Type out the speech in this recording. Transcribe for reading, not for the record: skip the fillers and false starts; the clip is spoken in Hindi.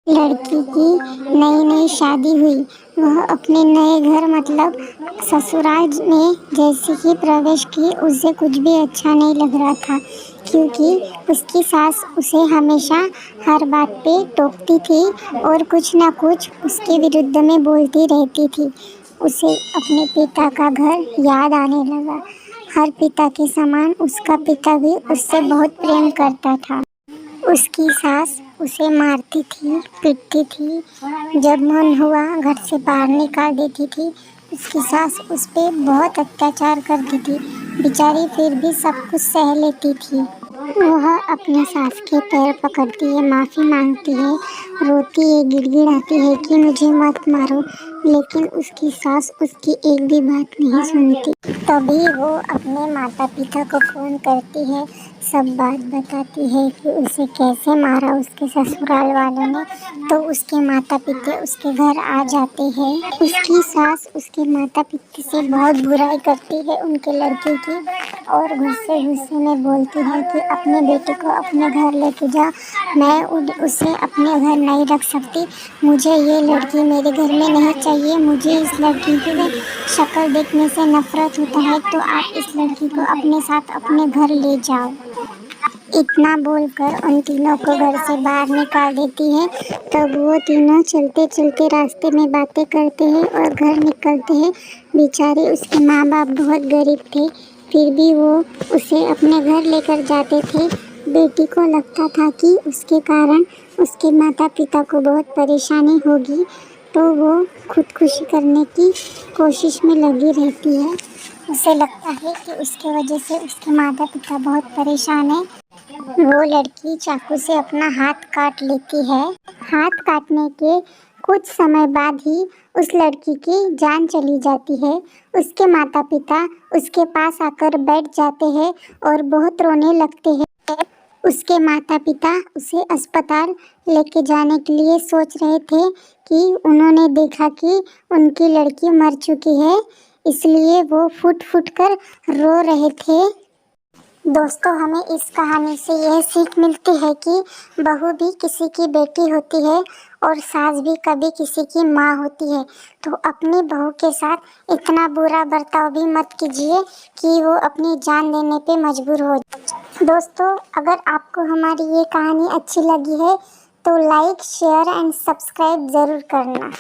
लड़की की नई नई शादी हुई। वह अपने नए घर मतलब ससुराल में जैसे ही प्रवेश की उसे कुछ भी अच्छा नहीं लग रहा था, क्योंकि उसकी सास उसे हमेशा हर बात पे टोकती थी और कुछ ना कुछ उसके विरुद्ध में बोलती रहती थी। उसे अपने पिता का घर याद आने लगा। हर पिता के समान उसका पिता भी उससे बहुत प्रेम करता था। उसकी सास उसे मारती थी, पीटती थी, जब मन हुआ घर से बाहर निकाल देती थी। उसकी सास उस पे बहुत अत्याचार करती थी, बेचारी फिर भी सब कुछ सह लेती थी। वह अपनी सास के पैर पकड़ती है, माफ़ी मांगती है, रोती है, गिड़गिड़ाती है कि मुझे मत मारो, लेकिन उसकी सास उसकी एक भी बात नहीं सुनती। तभी वो अपने माता पिता को फ़ोन करती है, सब बात बताती है कि उसे कैसे मारा उसके ससुराल वालों ने। तो उसके माता पिता उसके घर आ जाते हैं। उसकी सास उसके माता पिता से बहुत बुराई करती है उनके लड़के की, और गुस्से गुस्से में बोलती है कि अपने बेटे को अपने घर लेके जा, मैं उसे अपने घर नहीं रख सकती, मुझे ये लड़की मेरे घर में नहीं चाहिए, मुझे इस लड़की की शक्ल देखने से नफरत होता है, तो आप इस लड़की को अपने साथ अपने घर ले जाओ। इतना बोलकर उन तीनों को घर से बाहर निकाल देती है। तब वो तीनों चलते चलते रास्ते में बातें करते हैं और घर निकलते हैं। बेचारे उसके माँ बाप बहुत गरीब थे, फिर भी वो उसे अपने घर लेकर जाते थे। बेटी को लगता था कि उसके कारण उसके माता पिता को बहुत परेशानी होगी, तो वो खुदकुशी करने की कोशिश में लगी रहती है। उसे लगता है कि उसके वजह से उसके माता पिता बहुत परेशान हैं। वो लड़की चाकू से अपना हाथ काट लेती है। हाथ काटने के कुछ समय बाद ही उस लड़की की जान चली जाती है। उसके माता पिता उसके पास आकर बैठ जाते हैं और बहुत रोने लगते हैं। उसके माता पिता उसे अस्पताल लेके जाने के लिए सोच रहे थे कि उन्होंने देखा कि उनकी लड़की मर चुकी है, इसलिए वो फुट फुट कर रो रहे थे। दोस्तों, हमें इस कहानी से यह सीख मिलती है कि बहू भी किसी की बेटी होती है और सास भी कभी किसी की माँ होती है। तो अपनी बहू के साथ इतना बुरा बर्ताव भी मत कीजिए कि वो अपनी जान देने पे मजबूर हो जाए। दोस्तों, अगर आपको हमारी ये कहानी अच्छी लगी है तो लाइक, शेयर एंड सब्सक्राइब ज़रूर करना।